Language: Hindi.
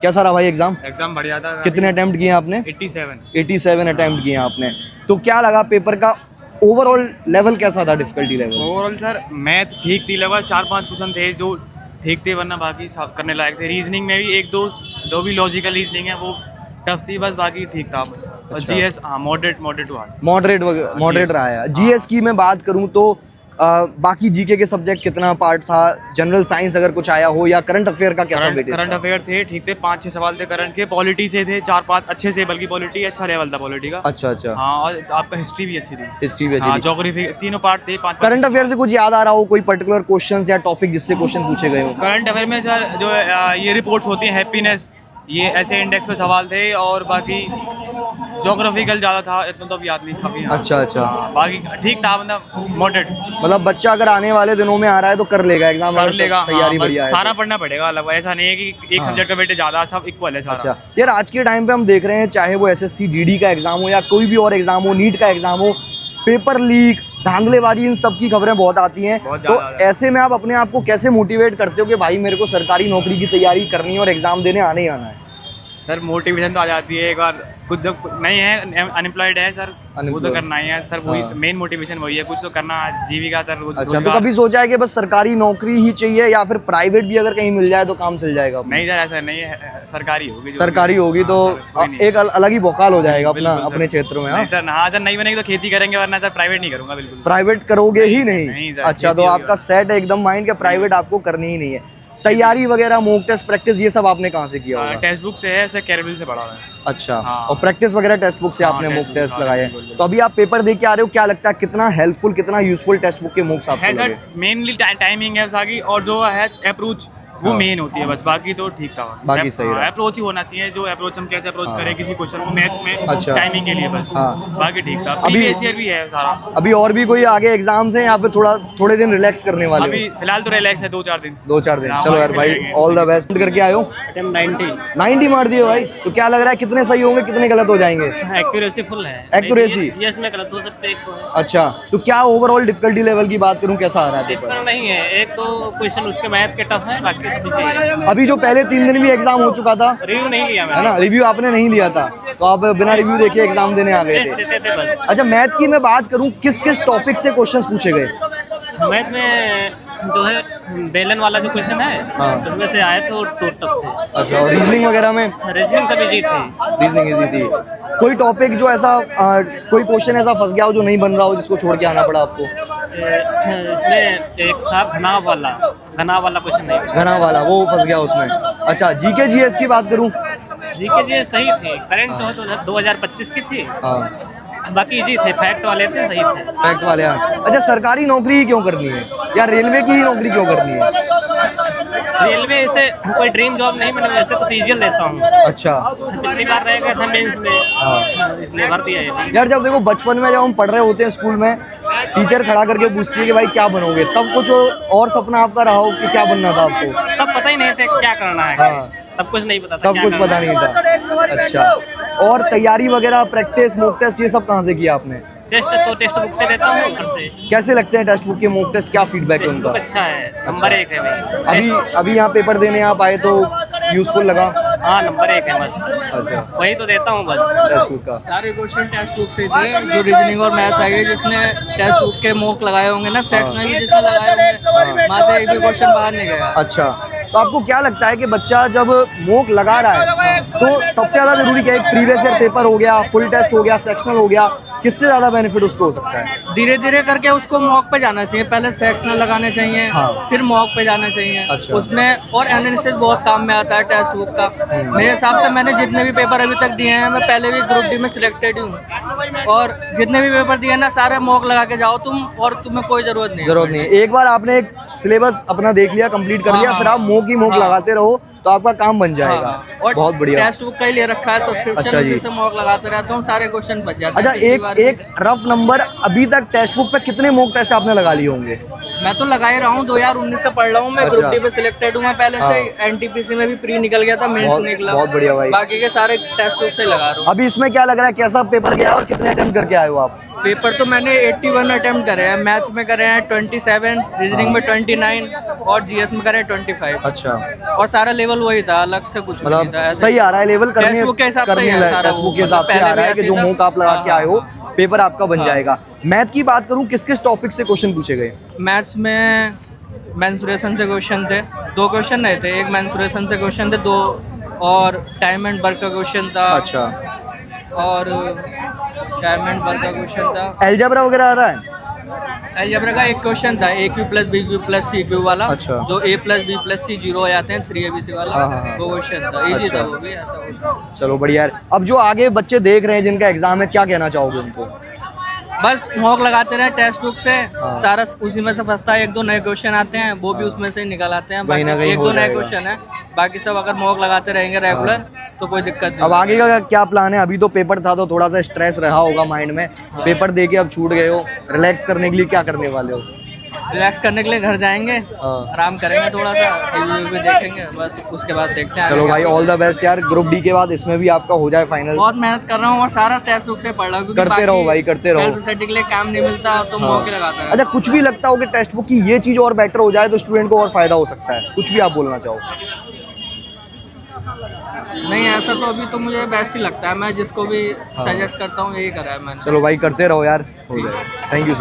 कैसा रहा भाई एग्जाम? एग्जाम बढ़िया था। कितने अटेम्प्ट किए आपने? 87 अटेम्प्ट किए आपने। तो क्या लगा पेपर का ओवरऑल लेवल कैसा था, difficulty level? Overall sir math ठीक थी, लगभग 4-5 क्वेश्चन थे जो ठीक थे, वरना बाकी सब करने लायक थे। रीजनिंग में भी एक दो जो भी लॉजिकल रीजनिंग है वो टफ थी, बस बाकी ठीक था। और अच्छा। जीएस हाँ मॉडरेट टू हार्ड। मॉडरेट रहा है। जीएस की मैं बात करूं तो बाकी जीके के सब्जेक्ट कितना पार्ट था, जनरल साइंस अगर कुछ आया हो, या करंट अफेयर का कैसा वेटेज था? करंट अफेयर थे ठीक थे, 5-6 सवाल थे करंट के। पॉलिटी से थे 4-5 अच्छे से, बल्कि पॉलिटी अच्छा लेवल था पॉलिटी का। अच्छा। हाँ, और आपका हिस्ट्री भी अच्छी थी। हिस्ट्री भी हाँ, अच्छी थी। ज्योग्राफी, तीनों पार्ट थे। 5 करंट अफेयर से कुछ याद आ रहा हो, कोई पर्टिकुलर क्वेश्चन या टॉपिक जिससे क्वेश्चन पूछे गए हो? करंट अफेयर में सर जो ये रिपोर्ट्स होती हैं हैप्पीनेस, ये ऐसे इंडेक्स पे सवाल थे, और बाकी ज्योग्राफिकल ज़्यादा था, इतना तो अब याद नहीं काफ़ी। अच्छा। बाकी ठीक था, मतलब मॉडरेट। मतलब बच्चा अगर आने वाले दिनों में आ रहा है तो कर लेगा एग्जाम, कर लेगा। तैयारी हाँ, बढ़िया है सारा तो। पढ़ना पड़ेगा, अलग ऐसा नहीं है कि एक सब्जेक्ट का वेटेज ज़्यादा, सब इक्वल है सारा। अच्छा यार, आज के टाइम पे हम देख रहे हैं, चाहे वो एसएससी जीडी का एग्जाम हो या कोई भी और एग्जाम हो, नीट का एग्जाम हो, पेपर लीक, धांधलेबाजी, इन सब की खबरें बहुत आती हैं। तो ऐसे में आप अपने आप को कैसे मोटिवेट करते हो कि भाई मेरे को सरकारी नौकरी की तैयारी करनी है और एग्जाम देने आने ही आना है? सर मोटिवेशन तो आ जाती है एक बार, कुछ जब नहीं है, अनएम्प्लॉयड है सर, वो तो करना ही है सर। वही मेन मोटिवेशन वही है, कुछ तो करना, जीविका सर। अच्छा, तो कभी सोचा है कि बस सरकारी नौकरी ही चाहिए या फिर प्राइवेट भी अगर कहीं मिल जाए तो काम चल जाएगा? नहीं सर, ऐसा नहीं है, सरकारी होगी। सरकारी होगी तो एक अलग ही बौखाल हो जाएगा अपना अपने क्षेत्र में। हाँ सर, हाँ सर, नहीं बनेगी तो खेती करेंगे, वरना सर प्राइवेट नहीं करूंगा बिल्कुल। प्राइवेट करोगे ही नहीं? अच्छा, तो आपका सेट है एकदम माइंड के प्राइवेट आपको करनी ही नहीं है। तैयारी वगैरह, मॉक टेस्ट, प्रैक्टिस, ये सब आपने कहाँ से किया होगा? टेक्स्ट बुक से है सर, कैरबिल से पढ़ा है। अच्छा। हाँ। और प्रैक्टिस वगैरह टेक्स्ट बुक से आपने मॉक टेस्ट लगाए हैं। तो अभी आप पेपर दे के आ रहे हो, क्या लगता है कितना हेल्पफुल, कितना यूजफुल टेक्स्ट बुक के मॉक्स आपको है लगे? सर, मेनली टाइमिंग है सारी, और जो है अप्रोच वो मेन होती है बस, बाकी तो ठीक था। बाकी सही है। अप्रोच ही होना चाहिए, जो अप्रोच हम कैसे अप्रोच करें किसी क्वेश्चन को मैथ्स में, अच्छा। टाइमिंग के लिए बस। हाँ। बाकी ठीक था। अभी प्रीवियस ईयर भी है सारा। अभी और भी कोई आगे एग्जाम्स हैं या फिर थोड़े दिन रिलैक्स करने वाले हो? अभी फिलहाल तो रिलैक्स है, 2-4 दिन। 2-4 दिन। चलो यार भाई, ऑल द बेस्ट। करके आए हो? 90 मार दिए भाई। तो क्या लग रहा है कितने सही होंगे, कितने गलत हो जाएंगे? एक्यूरेसी फुल है। एक्यूरेसी? यस में गलत हो सकते हैं, एक तो। अच्छा, तो क्या ओवरऑल डिफिकल्टी लेवल की बात करूं, कैसा आ रहा है पेपर? पेपर नहीं है, एक तो क्वेश्चन उसके मैथ के टफ है, बाकी सभी सही है। अभी जो पहले 3 दिन भी एग्जाम हो चुका था, रिव्यू नहीं लिया है मैंने। ना, रिव्यू आपने नहीं लिया था, तो आप बिना रिव्यू देखे एग्जाम देने आ गए थे। देते बस। अच्छा, मैथ की मैं बात करूं, किस किस टॉपिक से क्वेश्चंस पूछे गए? मैथ में जो है बेलन वाला जो क्वेश्चन है, हाँ। उसमें से आए तो टफ थे। अच्छा, और रीजनिंग वगैरह में? रीजनिंग सभी जीत थी। रीजनिंग इजी थी। कोई टॉपिक जो ऐसा कोई क्वेश्चन ऐसा फंस गया हो जो नहीं बन रहा हो, जिसको छोड़ के आना पड़ा आपको? इसमें एक था घनाव वाला क्वेश्चन नहीं। घना वाला वो फंस गया उसमें। अच्छा, जीके जीएस की बात करूं? जीके जी सही थे, करंट जो है तो 2025 की थी। हाँ, बाकी इजी थे, फैक्ट वाले थे, सही थे। फैक्ट वाले। हाँ। अच्छा, सरकारी नौकरी ही क्यों करनी है, या रेलवे की ही नौकरी क्यों करनी है? रेलवे से कोई ड्रीम जॉब नहीं, मैंने वैसे तो सीजीएल देता हूँ। अच्छा। पिछली बार रह गया था मेंस में, इसलिए भर दिया ये। यार जब देखो बचपन में जब हम पढ़ रहे होते हैं स्कूल में, टीचर खड़ा करके पूछती है कि भाई क्या बनोगे, तब कुछ और सपना आपका रहा हो कि क्या बनना था आपको? तब पता ही नहीं था क्या करना है। हाँ। तब कुछ नहीं पता था, तब कुछ पता नहीं था। अच्छा, और तैयारी वगैरह, प्रैक्टिस, मॉक टेस्ट, ये सब कहाँ से किया आपने? टेस्ट तो टेस्ट बुक से देता हूँ ऊपर से। कैसे लगते हैं टेक्स्ट बुक के मॉक टेस्ट, क्या फीडबैक है टेस्ट उनका? बुक अच्छा है, नंबर 1 है भाई। अभी यहाँ पेपर देने आप आए तो यूजफुल लगा? हाँ, नंबर 1 है बस। अच्छा, वही तो देता हूँ बस। टेक्स्ट बुक का सारे क्वेश्चन टेक्स्ट बुक से थे, जो रीजनिंग और मैथ आएंगे, जिसने टेक्स्ट बुक के मॉक लगाए होंगे ना, सेक्स में भी जिसने लगाए होंगे, वहाँ से एक भी क्वेश्चन बाहर नहीं गया। अच्छा, तो आपको क्या लगता है कि बच्चा जब मॉक लगा रहा है तो सबसे ज्यादा जरूरी क्या है? प्रीवियस ईयर पेपर हो गया, फुल टेस्ट हो गया, सेक्शनल हो गया, किससे ज्यादा बेनिफिट उसको हो सकता है? धीरे धीरे करके उसको मॉक पे जाना चाहिए, पहले सेक्शनल लगाने चाहिए। हाँ। फिर मॉक पे जाना चाहिए। अच्छा। उसमें और एनालिसिस बहुत काम में आता है टेक्स्ट बुक का। मेरे हिसाब से मैंने जितने भी पेपर अभी तक दिए हैं, मैं पहले भी ग्रुप डी में सिलेक्टेड हूँ, और जितने भी पेपर दिए ना, सारे मॉक लगा के जाओ तुम, और तुम्हें कोई जरूरत नहीं है। एक बार आपने एक सिलेबस अपना देख लिया, कंप्लीट कर लिया, हाँ, फिर आप मॉक ही मॉक लगाते रहो तो आपका काम बन जाएगा। और बहुत बढ़िया। टेक्स्ट बुक का ही ले रखा है सब्सक्रिप्शन। अच्छा जी। से मॉक लगाते रहता हूँ, सारे क्वेश्चन बच जाते हैं। अच्छा, पिछली बार एक रफ नंबर, अभी तक टेक्स्ट बुक पे कितने मॉक टेस्ट आपने लगा लिए होंगे? मैं तो लगा ही रहा हूँ, 2019 से पढ़ रहा हूँ मैं। अच्छा। ग्रुप डी में सिलेक्टेड हूँ मैं पहले से। एनटीपीसी में भी प्री निकल गया था, मेंस बहुत- निकला। बहुत बढ़िया भाई। बाकी के सारे टेस्ट से लगा रहा हूँ। अभी इसमें क्या लग रहा है, कैसा पेपर गया और कितने अटेम्प्ट करके आए हो आप? पेपर तो मैंने 81 अटेम्प्ट करे हैं। मैथ्स में करे हैं 27, रीजनिंग में 29 और जीएस में करे हैं 25। अच्छा, और सारा लेवल वही था, अलग से कुछ भी नहीं था। मतलब सही आ रहा है लेवल करने टेक्स्ट बुक के हिसाब से ही है करने सारा, टेक्स्ट बुक के हिसाब से पहले आ रहा है भी कि जो ऐसे ही मॉक आप लगा था। के आए हो पेपर आपका बन हाँ। जाएगा। मैथ की बात करूं, किस किस टॉपिक से क्वेश्चन पूछे गए? मैथ्स में मेंसुरेशन से क्वेश्चन थे, 2 क्वेश्चन नहीं थे। एक मेंसुरेशन से क्वेश्चन थे 2, और टाइम एंड वर्क का क्वेश्चन था। अच्छा, और टाइम एंड वर्क का क्वेश्चन था। एल्जेब्रा वगैरह आ रहा है? अलजेब्रा का एक क्वेश्चन था, AQ plus BQ plus CQ वाला। अच्छा। जो A plus B plus C 0 हो जाते हैं, 3 ABC वाला। हाँ, हाँ, हाँ। वो क्वेश्चन था, इजी अच्छा। था वो भी, ऐसा कुछ। चलो बढ़िया है। अब जो आगे बच्चे देख रहे हैं जिनका एग्जाम है, क्या कहना चाहोगे उनको? बस मॉक लगाते रहे टेक्स्ट बुक से, हाँ। सारा उसी में से फंसता है। 1-2 नए क्वेश्चन आते हैं, वो भी उसमें से ही निकल आते हैं। कहीं ना बाकी कहीं 1-2 हो नए जाएगा। क्वेश्चन है, बाकी सब अगर मॉक लगाते रहेंगे रेगुलर तो कोई दिक्कत नहीं अब आगे का क्या प्लान है? अभी तो पेपर था तो थोड़ा सा स्ट्रेस रहा होगा माइंड में, पेपर दे के अब छूट गए हो, रिलैक्स करने के लिए क्या करने वाले हो? रिलैक्स करने के लिए घर जाएंगे, हाँ। आराम करेंगे, थोड़ा सा टीवी देखेंगे, बस उसके बाद देखते हैं। चलो आगे भाई, क्या ऑल द बेस्ट यार। ग्रुप डी के बाद इसमें भी आपका हो जाए फाइनल। बहुत मेहनत कर रहा हूँ और सारा टेक्स्ट बुक से पढ़ रहा हूँ, क्योंकि करते रहो भाई, करते रहो। सेल्फ स्टडी के लिए काम नहीं मिलता तो मौके लगाता अच्छा, कुछ भी लगता हो कि टेक्स्ट बुक की ये चीज़ और बेटर हो जाए तो स्टूडेंट को और फायदा हो सकता है, कुछ भी आप बोलना चाहो? नहीं, ऐसा तो अभी तो मुझे बेस्ट ही लगता है। मैं जिसको भी सजेस्ट करता हूँ यही करा है मैंने। चलो भाई, करते रहो यार, हो जाएगा। Thank you so